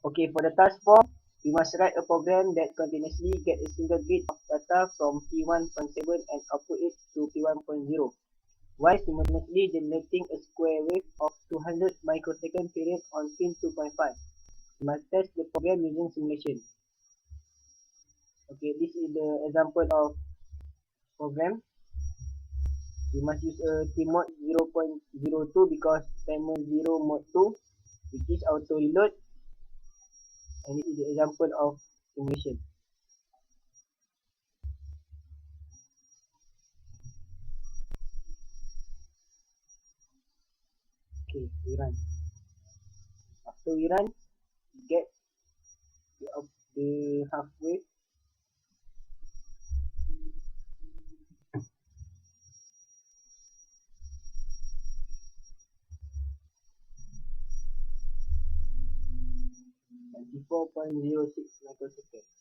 Okay, for the task form, we must write a program that continuously get a single bit of data from P1.7 and output it to P1.0, while simultaneously generating a square wave of 200 microsecond period on pin 2.5. We must test the program using simulation. Okay, this is the example of program. We must use a tmod 0.02 because timer 0 mode 2, which is auto reload, and this is the example of simulation. Okay, we run. After we run, we get the halfway. .06 microsecond.